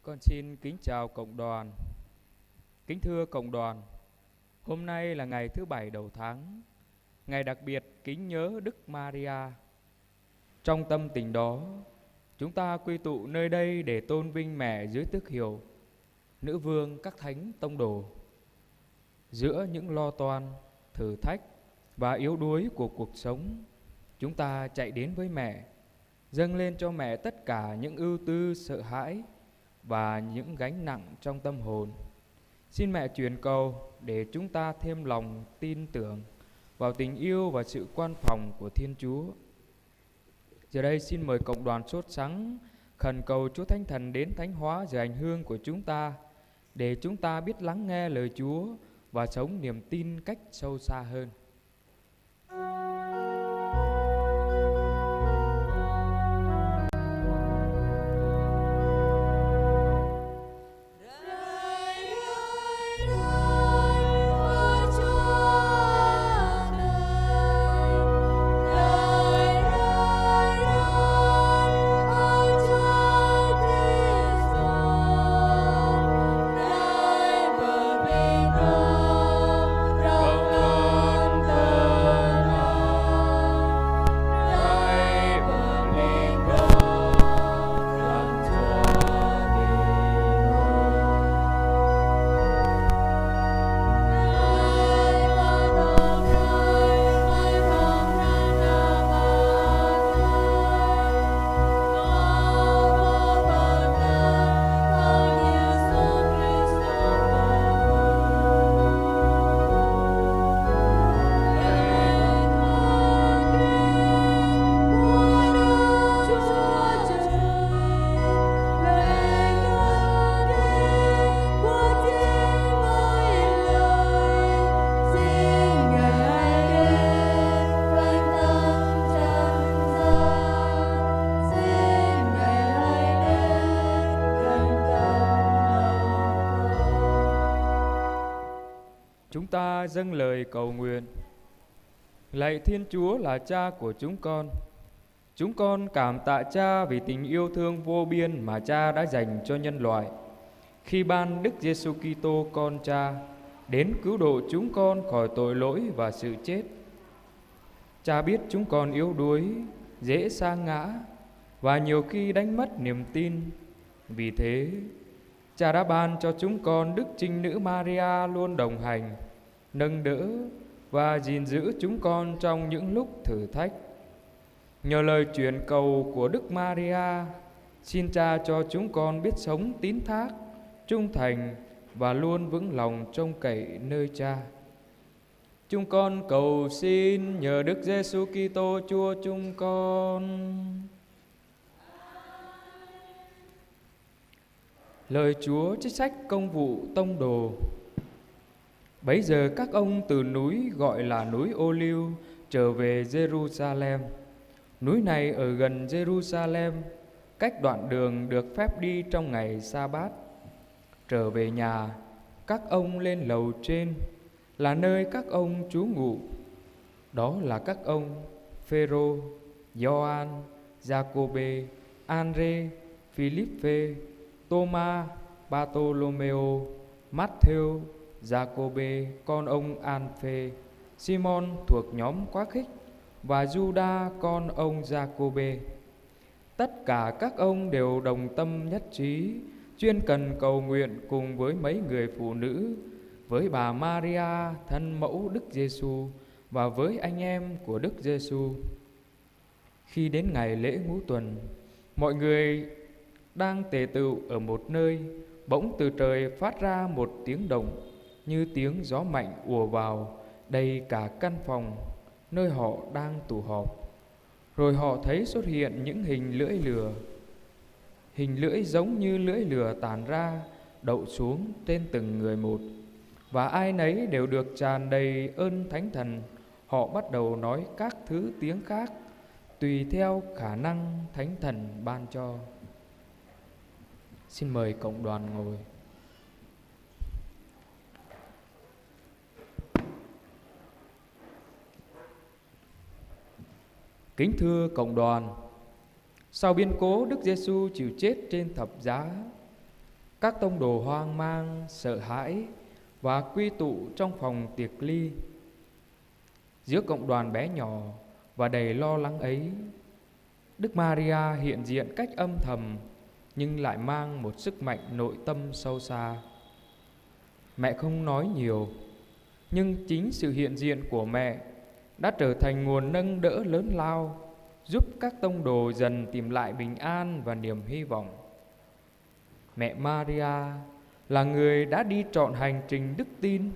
Con xin kính chào cộng đoàn. Kính thưa cộng đoàn, hôm nay là ngày thứ Bảy đầu tháng, ngày đặc biệt kính nhớ Đức Maria. Trong tâm tình đó, chúng ta quy tụ nơi đây để tôn vinh mẹ dưới tước hiệu Nữ vương các thánh tông đồ. Giữa những lo toan, thử thách và yếu đuối của cuộc sống, chúng ta chạy đến với mẹ, dâng lên cho mẹ tất cả những ưu tư sợ hãi và những gánh nặng trong tâm hồn. Xin mẹ truyền cầu để chúng ta thêm lòng tin tưởng vào tình yêu và sự quan phòng của Thiên Chúa. Giờ đây xin mời cộng đoàn sốt sắng khẩn cầu Chúa Thánh Thần đến thánh hóa giờ hành hương của chúng ta, để chúng ta biết lắng nghe lời Chúa và sống niềm tin cách sâu xa hơn. Chúng ta dâng lời cầu nguyện. Lạy Thiên Chúa là Cha của chúng con cảm tạ Cha vì tình yêu thương vô biên mà Cha đã dành cho nhân loại, khi ban Đức Giêsu Kitô con Cha đến cứu độ chúng con khỏi tội lỗi và sự chết. Cha biết chúng con yếu đuối, dễ sa ngã và nhiều khi đánh mất niềm tin. Vì thế, Cha đã ban cho chúng con Đức Trinh Nữ Maria luôn đồng hành, nâng đỡ và gìn giữ chúng con trong những lúc thử thách. Nhờ lời truyền cầu của Đức Maria, xin Cha cho chúng con biết sống tín thác, trung thành và luôn vững lòng trông cậy nơi Cha. Chúng con cầu xin nhờ Đức Giêsu Kitô Chúa chúng con. Lời Chúa trích sách Công vụ Tông đồ. Bấy giờ các ông từ núi gọi là núi Ô-liu trở về Jerusalem. Núi này ở gần Jerusalem, cách đoạn đường được phép đi trong ngày Sa-bát. Trở về nhà, các ông lên lầu trên, là nơi các ông trú ngụ. Đó là các ông Phêrô, Gioan, Giacôbê, An-rê, Philippe, Tô-ma, Bartolomeo, Mát-thêu, Giacôbê con ông An-phê, Simon thuộc nhóm Quá khích và Giuđa con ông Giacôbê. Tất cả các ông đều đồng tâm nhất trí, chuyên cần cầu nguyện cùng với mấy người phụ nữ, với bà Maria thân mẫu Đức Giêsu và với anh em của Đức Giêsu. Khi đến ngày lễ Ngũ Tuần, mọi người đang tề tựu ở một nơi, bỗng từ trời phát ra một tiếng động như tiếng gió mạnh ùa vào đầy cả căn phòng nơi họ đang tụ họp. Rồi họ thấy xuất hiện những hình lưỡi giống như lưỡi lửa tản ra, đậu xuống trên từng người một, và ai nấy đều được tràn đầy ơn Thánh Thần. Họ bắt đầu nói các thứ tiếng khác tùy theo khả năng Thánh Thần ban cho. Xin mời cộng đoàn ngồi. Kính thưa cộng đoàn, sau biến cố Đức Giêsu chịu chết trên thập giá, Các tông đồ hoang mang, sợ hãi và quy tụ trong phòng tiệc ly. Giữa cộng đoàn bé nhỏ và đầy lo lắng ấy, Đức Maria hiện diện cách âm thầm nhưng lại mang một sức mạnh nội tâm sâu xa. Mẹ không nói nhiều, nhưng chính sự hiện diện của mẹ đã trở thành nguồn nâng đỡ lớn lao, giúp các tông đồ dần tìm lại bình an và niềm hy vọng. Mẹ Maria là người đã đi trọn hành trình đức tin,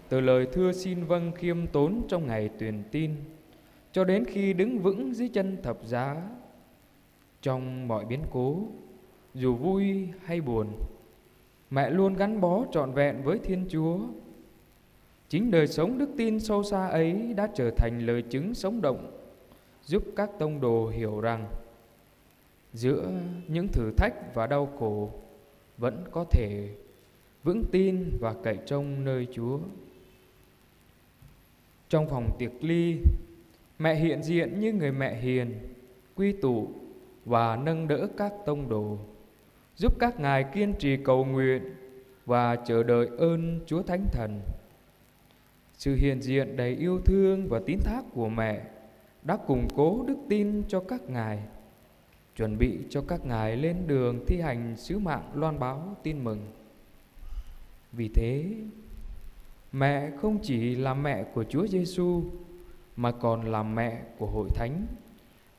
từ lời thưa xin vâng khiêm tốn trong ngày truyền tin, cho đến khi đứng vững dưới chân thập giá. Trong mọi biến cố, dù vui hay buồn, mẹ luôn gắn bó trọn vẹn với Thiên Chúa. Chính đời sống đức tin sâu xa ấy đã trở thành lời chứng sống động, giúp các tông đồ hiểu rằng giữa những thử thách và đau khổ vẫn có thể vững tin và cậy trông nơi Chúa. Trong phòng tiệc ly, mẹ hiện diện như người mẹ hiền, quy tụ và nâng đỡ các tông đồ, giúp các ngài kiên trì cầu nguyện và chờ đợi ơn Chúa Thánh Thần. Sự hiện diện đầy yêu thương và tín thác của mẹ đã củng cố đức tin cho các ngài, chuẩn bị cho các ngài lên đường thi hành sứ mạng loan báo tin mừng. Vì thế, mẹ không chỉ là mẹ của Chúa Giêsu mà còn là mẹ của hội thánh,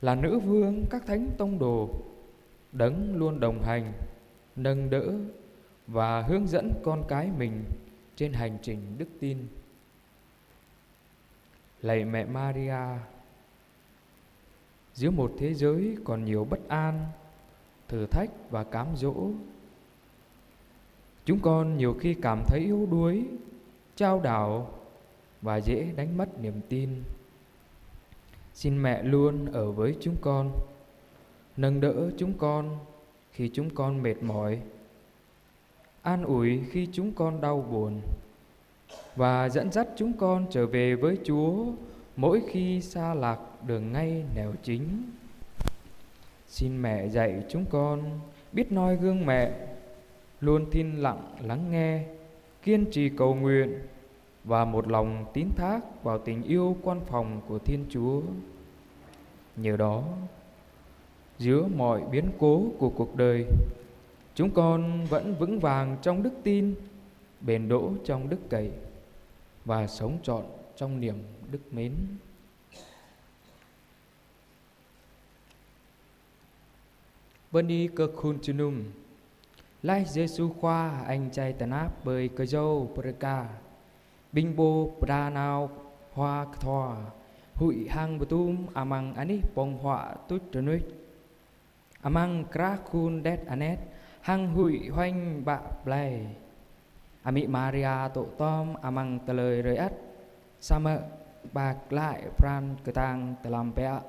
là nữ vương các thánh tông đồ, đấng luôn đồng hành, nâng đỡ và hướng dẫn con cái mình trên hành trình đức tin. Lạy mẹ Maria, giữa một thế giới còn nhiều bất an, thử thách và cám dỗ, chúng con nhiều khi cảm thấy yếu đuối, chao đảo và dễ đánh mất niềm tin. Xin mẹ luôn ở với chúng con, nâng đỡ chúng con khi chúng con mệt mỏi, an ủi khi chúng con đau buồn, và dẫn dắt chúng con trở về với Chúa mỗi khi xa lạc đường ngay nẻo chính. Xin mẹ dạy chúng con biết noi gương mẹ, luôn thinh lặng lắng nghe, kiên trì cầu nguyện và một lòng tín thác vào tình yêu quan phòng của Thiên Chúa. Nhờ đó, giữa mọi biến cố của cuộc đời, chúng con vẫn vững vàng trong đức tin, bền đỗ trong đức cậy và sống trọn trong niềm đức mến. Bani cơ khun chunum lai Giêsu khoa anh chay tanap bơi cơ dâu preka binh bô pranao hoa thoa hụi hang betum amang ani pong họa tút trnuit amang kra khun det anet hang hụi hoanh bạ play ami Maria tổ tom amang tlời rơi ắt sama bạc lại pran cơ tang telam pea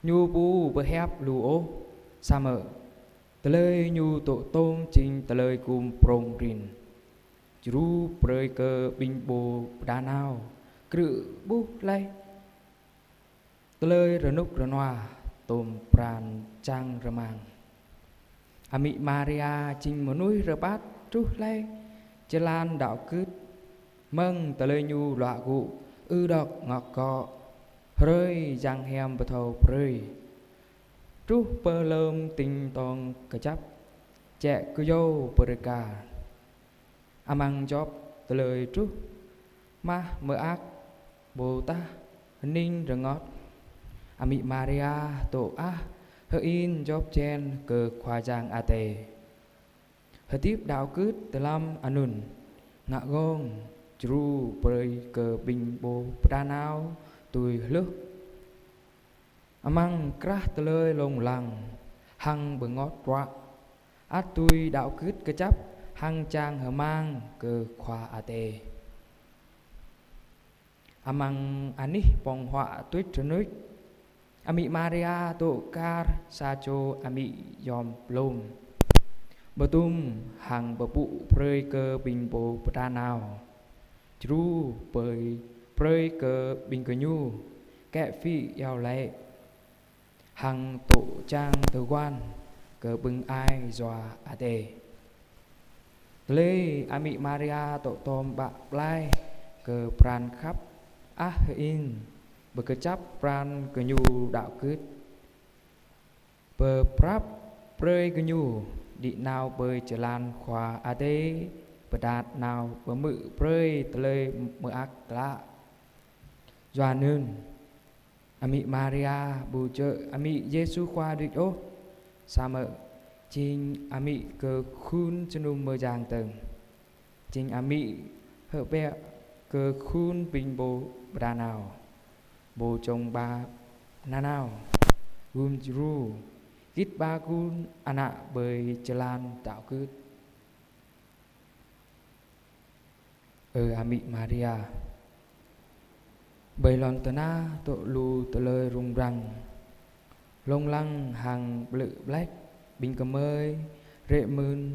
nhu bu bơ hep lu ô sama tlời nhu tổ tôm chinh tlời kum prong rin chru prơi cơ binh bồ danao cự bu lay tlời renuk renoa tôm pran trang ramang ami Maria chinh một núi rơ bát tru lay Jalan đạo cứt mâng tlời nhu lọa gụ đọc ngọt cọ rơi giang hem bờ thầu rơi trú bơ lơm tinh tong cờ chấp trẻ cứ dâu bờ ca amang job tlời trú ma mơ ác bồ ta ninh rờ ngọt ami Maria tổ a hơ in job chen cờ khoa giang ate hơ tiếp đạo cứt telam anun ngạ gong chru bơi cờ bình bồ pranao tùy lướt amang kra tơi lông lằng hăng bờ ngót quạ át tùy đạo cứt cơ chấp hăng trang hờ mang cờ khoa ate amang ani pong họa tuyết trnuit ami Maria tổ car sacho ami yom plom betum hang bepu prơi cơ bình bồ pranao chru bơi prơi cơ bình cơ nhu kẹ phi yao lệ hằng tổ trang từ quan cơ bưng ai dòa ate Lê Ami Maria tổ tôm bạc lai cờ pran khắp á in bờ cờ chấp pran cờ nhu đạo cứt bờ prap prơi cờ nhu đi nào bơi trở lan khóa a đê bờ đạt nào bờ mự prơi tờ lê mơ ác lạ doa nương Ami Maria bù trợ Ami Giêsu khoa địch ô sa mơ chính Ami cờ khun chân nung mơ giang tầng chính Ami hợp bẹ cờ khun bình bồ đà nào bồ chồng ba na nào ru gít ba kun ana bơi chơ lan tạo cứ Ami Maria bầy lon tờ na tổ lù tờ lời rung răng lông lăng hàng lự black bình cầm ơi rệ mươn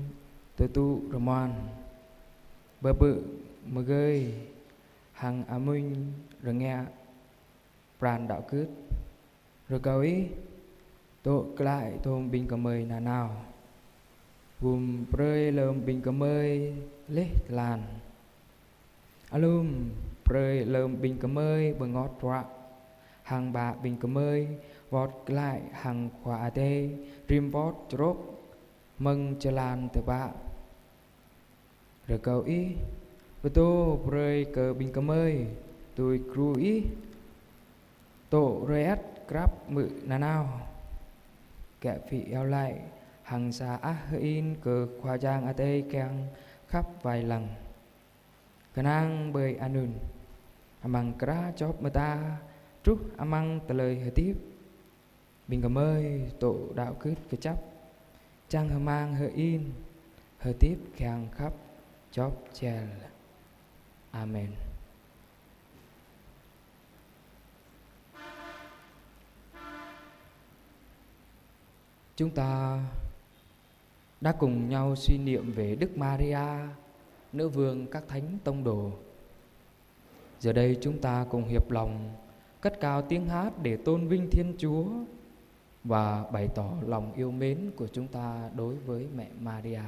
tờ tu rờ moan bờ bự mơ gơi hàng minh rồi nghe pran đạo cứt rồi cầu ý tổ lại thôn bình cầm ơi là nào gùm prơi lơm bình cầm ơi lết làn alum prơi lơm bình cầm ơi bờ ngót rạ hàng bà bình cầm ơi vọt lại hàng khóa tê rim vót trốt mừng chờ lan từ bạ rồi cầu ý và tô prơi cờ bình cầm ơi tôi cru ý tổ rơi át grab mự nà nào kẻ phị eo lại hàng xa á in cờ khoa giang a tê keng khắp vài lần khả năng bơi anun amang kra chóp mơ ta trúc amang tờ lời hơi tiếp bình cầm ơi tổ đạo cứt cái chấp trang hờ mang hờ in hờ tiếp keng khắp chóp chèl. Amen. Chúng ta đã cùng nhau suy niệm về Đức Maria, nữ vương các thánh tông đồ. Giờ đây chúng ta cùng hiệp lòng cất cao tiếng hát để tôn vinh Thiên Chúa và bày tỏ lòng yêu mến của chúng ta đối với mẹ Maria.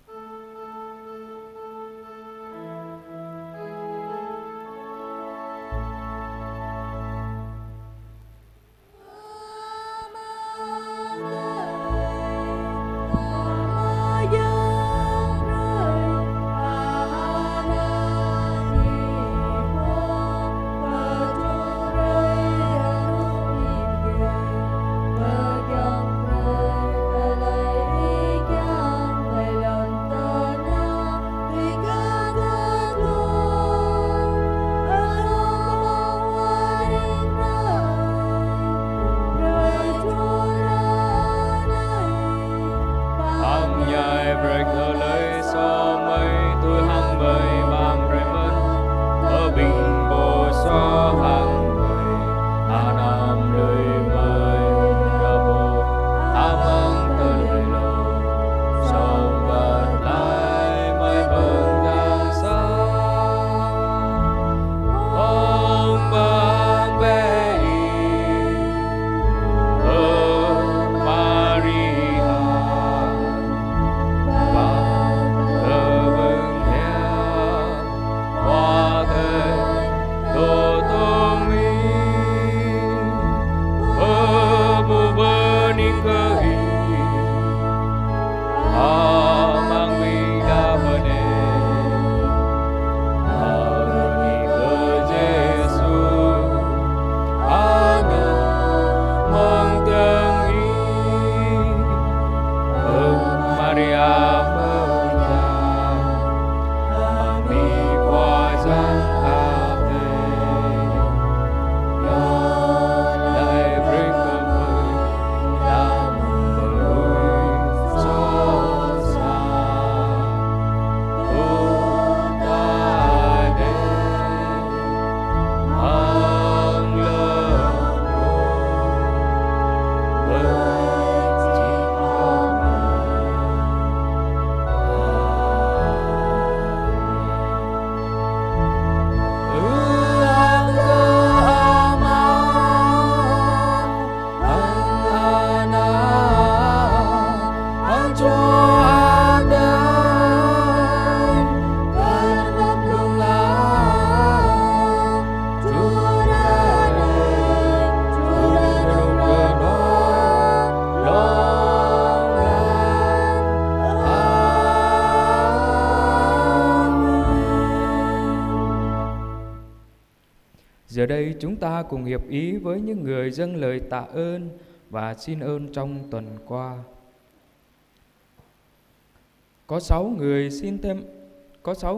Hãy subscribe cho kênh Ghiền Mì Gõ để không bỏ lỡ Giờ đây chúng ta cùng hiệp ý với những người dâng lời tạ ơn và xin ơn trong tuần qua. Có 6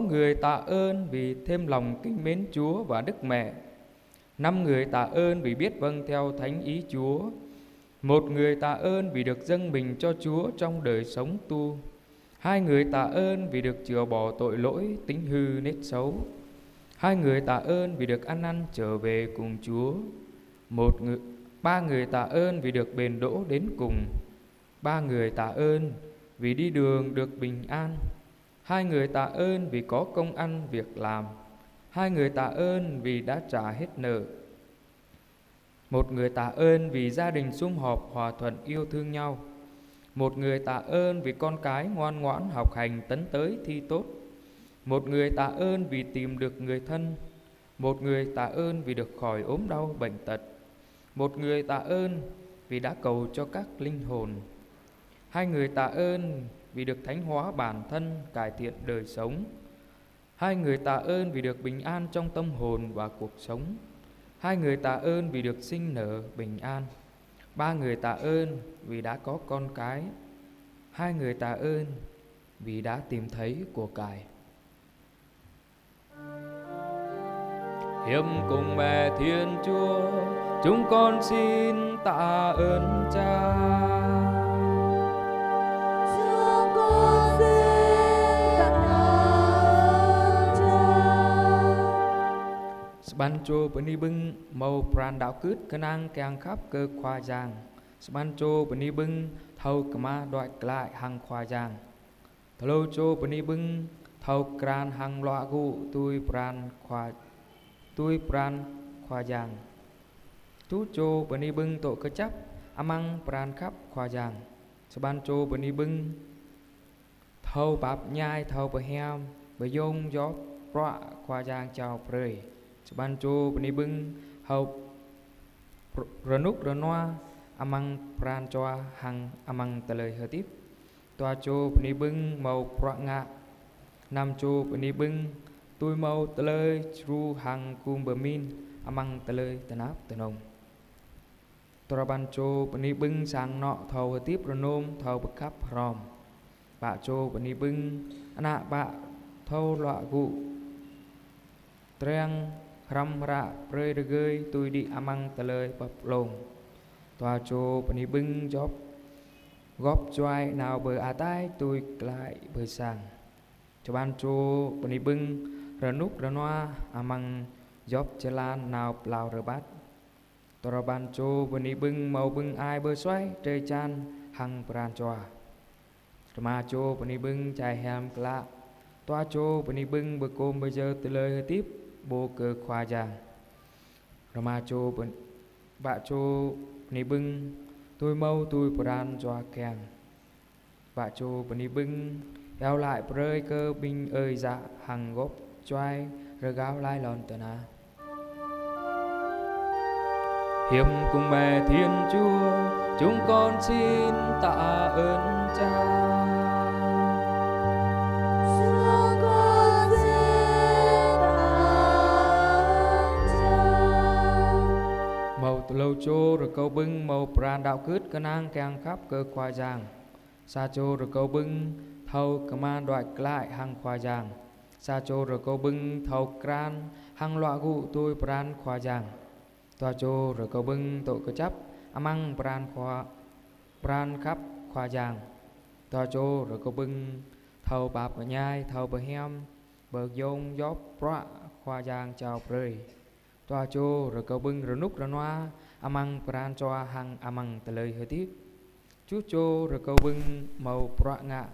người tạ ơn vì thêm lòng kính mến Chúa và Đức Mẹ. 5 người tạ ơn vì biết vâng theo thánh ý Chúa. 1 người tạ ơn vì được dâng mình cho Chúa trong đời sống tu. 2 người tạ ơn vì được chữa bỏ tội lỗi, tính hư, nết xấu. 2 người tạ ơn vì được ăn năn trở về cùng Chúa. 3 người tạ ơn vì được bền đỗ đến cùng. 3 người tạ ơn vì đi đường được bình an. 2 người tạ ơn vì có công ăn việc làm. 2 người tạ ơn vì đã trả hết nợ. 1 người tạ ơn vì gia đình sum họp hòa thuận yêu thương nhau. 1 người tạ ơn vì con cái ngoan ngoãn học hành tấn tới thi tốt. 1 người tạ ơn vì tìm được người thân. 1 người tạ ơn vì được khỏi ốm đau bệnh tật. 1 người tạ ơn vì đã cầu cho các linh hồn. 2 người tạ ơn vì được thánh hóa bản thân, cải thiện đời sống. 2 người tạ ơn vì được bình an trong tâm hồn và cuộc sống. 2 người tạ ơn vì được sinh nở bình an. 3 người tạ ơn vì đã có con cái. 2 người tạ ơn vì đã tìm thấy của cải. Hiệp cùng mẹ Thiên Chúa, chúng con xin tạ ơn Cha. Chúng con xin tạ ơn Cha. Sbancho bani bưng màu pran đạo cướt cơ năng càng khắp cơ khoa giang. Sbancho bani bưng thâu kama đoại lại hàng khoa giang. Thlâu cho bani bưng thâu kran hàng loa gu tui pran khoa giang. Tú cho bani bưng tổ cơ chấp amang pran khắp khoa giang. Sbancho bani bưng thâu bạp nhai thâu bờ hem bờ yông gió prạ khoa giang chào prơi. Sbancho bani bưng thâu ranuk ranoa amang pran choa hang amang talơi hơi tiếp. Toa cho bani bưng màu prạ ngạ. Nam cho bani bưng tôi mau talơi ru hang kum bờ min amang talơi tanap tanong. Toraban cho bani bưng sang nọ thâu hơi tiếp ranom thâu bậc khắp rom. Bạ cho bani bưng ana bạ thâu lọa gu trang ram ra prơi rơi tôi đi amang talơi bập lồng. Toa cho bani bưng góp choai nào bờ à tai tôi lại bờ sang. Cho ban cho bani bưng ranuk ranoa amang job chelan nào plau rơ bát. Tora ban cho bani bưng màu bưng ai bờ xoay trời chan hang pran choa. Mà cho bani bưng chai hem kla. Toa cho bani bưng bờ côm bây giờ từ lời hơi tiếp bô cơ khoa giang. Mà cho bạ cho bani bưng tôi mau tôi pran choa kèng. Bạ cho bani bưng eo lại prơi cơ binh ơi dạ hằng góp choai rơ gáo lai lòn tờ na. Hiệp cùng mẹ Thiên Chúa, chúng con xin tạ ơn Cha. Chúng con xin tạ ơn Cha. Màu lâu chô rồi câu bưng màu pran đạo cướt cơ năng càng khắp cơ khoa giang. Sa chô rồi câu bưng thâu command đoại lại hang khoa giang. Sa chô rồi câu bưng thâu kran hang loa gu tôi pran khoa giang. Toa chô rồi câu bưng tội cơ chấp amang pran khắp khoa giang. Toa chô rồi câu bưng thâu bạp ở nhai thâu bờ hem bờ yông gió prạ khoa giang chào prơi. Toa chô rồi câu bưng rồi núc rồi noa amang pran choa hang amang tờ lời hơi tiếp. Chú chô rồi câu bưng màu prạ ngạ.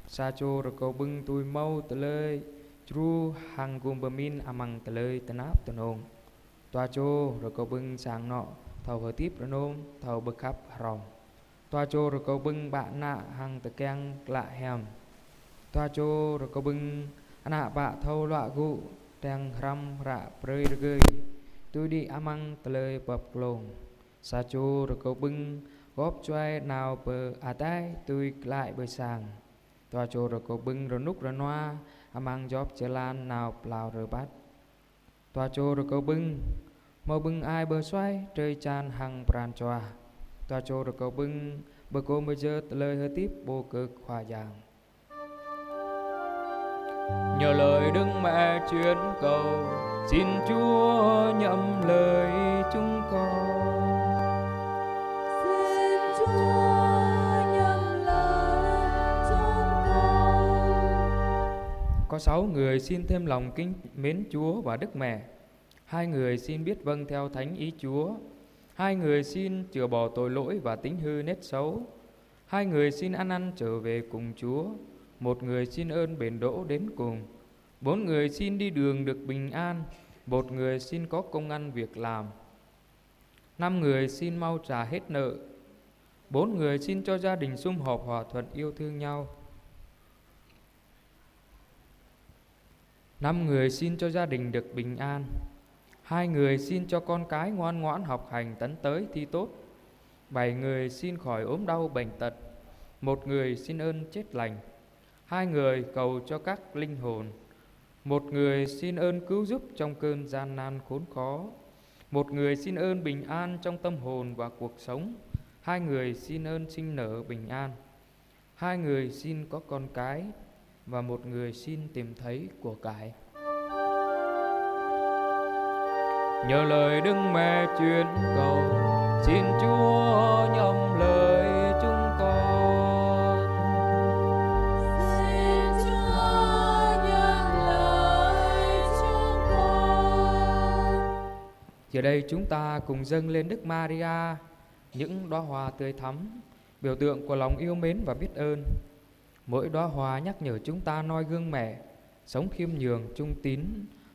Sa chô rồi câu bưng tôi mau tờ lời tru hang gồm bờ min amang tờ lời tờ náp tờ nông. Toa chô rồi câu bưng sang nọ thầu hơi tiếp rồi nôm thầu bực khắp rồng. Toa chô rồi câu bưng bạn nạ hang tờ keng lạ hèm. Toa chô rồi câu bưng nạ bạ thâu lọa gu teng ram rạ prơi rơi tôi đi amang tờ lời bập lồng. Sa chô rồi câu bưng góp choai nào bờ à tai tôi lại bờ sàng. Toa chô rồi câu bưng rồi núc rồi noa amang job chelan nào plau rơ bát. Toa chô rồi câu bưng Màu bưng ai bờ xoay trời chan hằng pran choa tòa trô rồi cầu bưng bờ cô mới giờ lời hơi tiếp bồ cực hòa giang. Nhờ lời Đức Mẹ chuyến cầu, xin Chúa nhậm lời chúng con. Xin Chúa nhậm lời chúng con. Có 6 người xin thêm lòng kính mến Chúa và Đức Mẹ. 2 người xin biết vâng theo thánh ý Chúa. 2 người xin chữa bỏ tội lỗi và tính hư nết xấu. 2 người xin ăn năn trở về cùng Chúa. 1 người xin ơn bền đỗ đến cùng. 4 người xin đi đường được bình an. 1 người xin có công ăn việc làm. 5 người xin mau trả hết nợ. 4 người xin cho gia đình sum họp hòa thuận yêu thương nhau. 5 người xin cho gia đình được bình an. 2 người xin cho con cái ngoan ngoãn học hành tấn tới thi tốt. 7 người xin khỏi ốm đau bệnh tật. 1 người xin ơn chết lành. 2 người cầu cho các linh hồn. 1 người xin ơn cứu giúp trong cơn gian nan khốn khó. 1 người xin ơn bình an trong tâm hồn và cuộc sống. 2 người xin ơn sinh nở bình an. 2 người xin có con cái. Và 1 người xin tìm thấy của cải. Nhờ lời Đức Mẹ truyền cầu, xin Chúa nhậm lời chúng con. Xin Chúa nhậm lời chúng con. Giờ đây chúng ta cùng dâng lên Đức Maria những đóa hoa tươi thắm, biểu tượng của lòng yêu mến và biết ơn. Mỗi đóa hoa nhắc nhở chúng ta noi gương mẹ, sống khiêm nhường, trung tín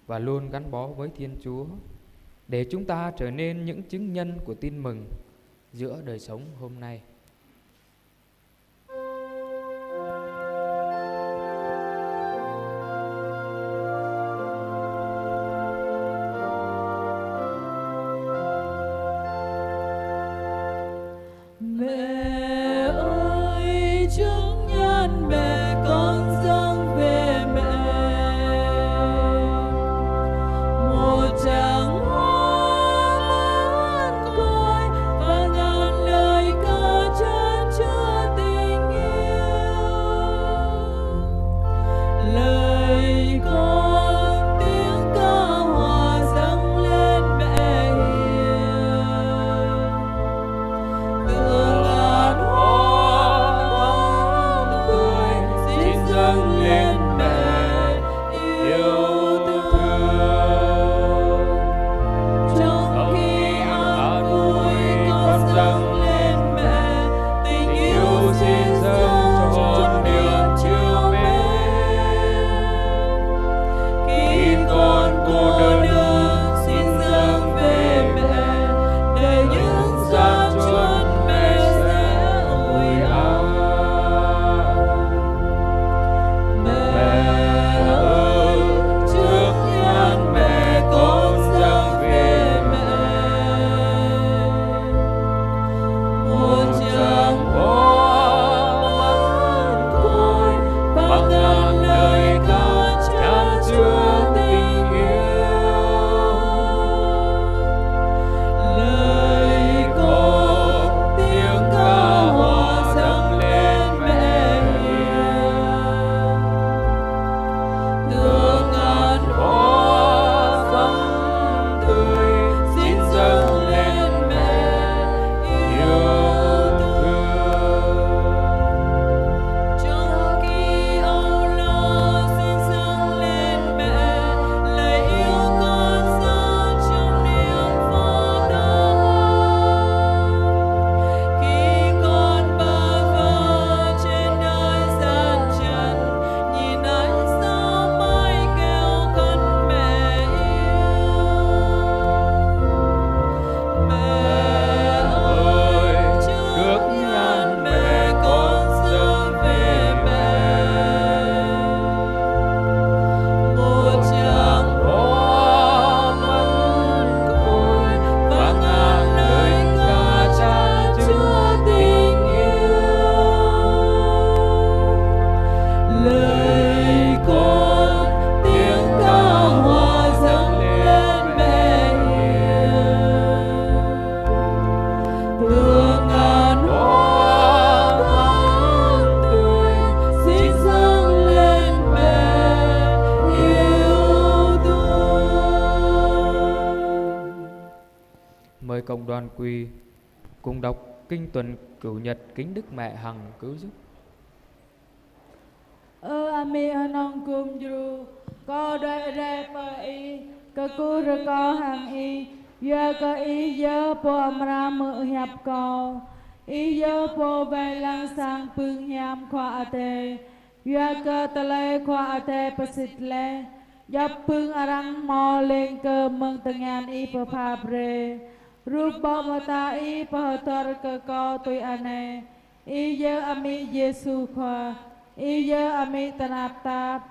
và luôn gắn bó với Thiên Chúa, để chúng ta trở nên những chứng nhân của tin mừng giữa đời sống hôm nay. Mẹ ơi, chứng nhân mẹ con dâng về mẹ, một tràng hoa mát côi và ngàn lời ca Mời cộng đoàn quỳ cùng đọc kinh tuần cửu nhật kính Đức Mẹ Hằng cứu giúp. Ami anong kum juru ko dai re pa i ka ku re ko hang i ya ka i ya po amra mu hiap ko i ya po vai lang sang pung hiam khwa ate ya ka tale khwa ate pasit le yap pung arang mo leng ke meng tengan i pa pha pre rup bo mata i pa tor ka ko tui ane i ya ami Yesu khwa Iya ami tanap tap,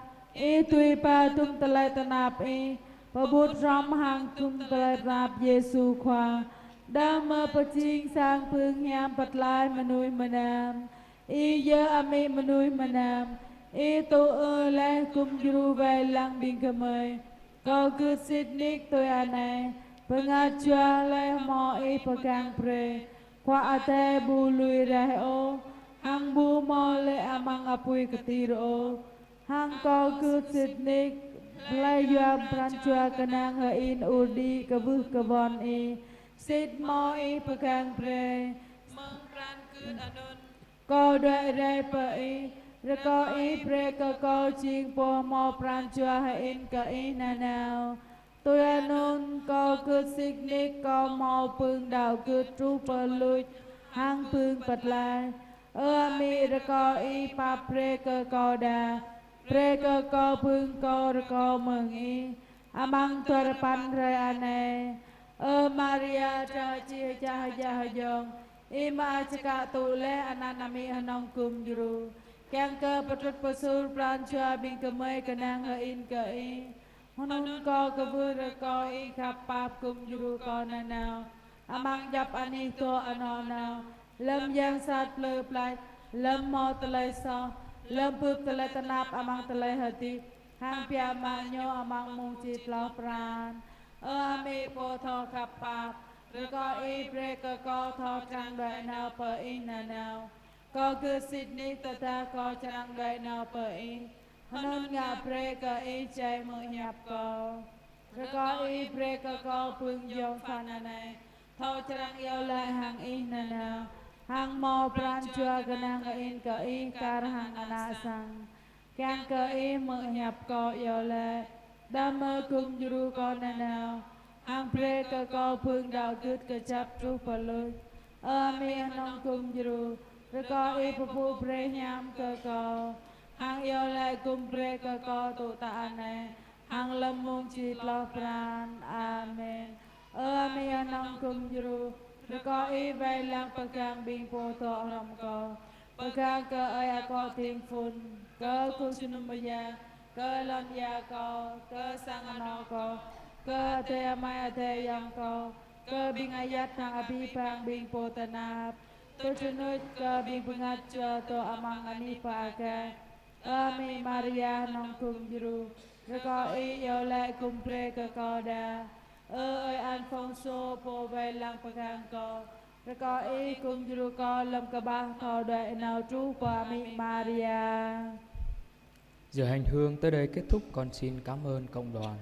tui pa tum telai tanap pabut ram hang tum telai tanap Yesu khwa, dama paching sang pung hiam patlai menui menam, iya ami menui menam, tu le kum juru vai lang bing kemai, kau cứ sit nik tôi anai, pengajua le mo pegang pre, kwa ate bului rai o. Hang bu mo le amang apui ketiro hang ko cứ sit nik play yam pranchua kanang ha in udi kabuh kabon sit mo pegang pre mong pran kut anun ko dai rai pa re ko pre ko ching po mo pranchua ha in ka nanao tôi anun ko cứ sit nik ko mo pung đào cứ tru pa lui hang pung pat lai mi ra co pa pre cơ co đà pre cơ co pương co ra co mừng amang tua pan re ane Maria cha chi cha ya yong ma chaka tu le ananami anong kum juru kyang cơ patut pasul pran chua bing kemai kanang ha in ka honun ko ka vu ra co khap pap kum juru ko na nào amang jap ani to ano nào lâm giang sát lơ plai lâm mo telai so lâm pup telai tanap amang telai hati hang pia ma nyo amang mung chit lo pran ami po tho khap pap re ko pre ko tho trang dai na pa na nào ko cứ Sydney ta ko trang dai na pa hanon nga pre ka chai mo nyap ko re ko pre ko pung yong phan này thâu trang yêu lại hàng na nào hang mo pran chua ganang ka kar hang anasang kyang ka mo hiap ko yo le dam kum juru ko na nào hang pre ka ko phung đạo cứt ka chap tru palu mi anong kum juru re ko pu pre hiam ka ko hang yo le kum pre ka ko tu ta ane hang lam mung chi lo pran amen mi anong kum juru re ko vai lang pegang bing po to ram ko pegang ke ko ting phun ke ku sunum ya ke lon ya ko ke sang no ko ke te mai te yang ko ke bing ayat nang abi pang bing po tanap tu chunut ke bing pengat to amang ani pa ke ami Maria nong kum juru re ko yo le kum pre ke ko da Alfonso po vai lang pegang ko re ko kum juru ko lâm ka ba ko đợi nào trú qua mi Maria. Giờ hành hương tới đây kết thúc, con xin cảm ơn cộng đoàn.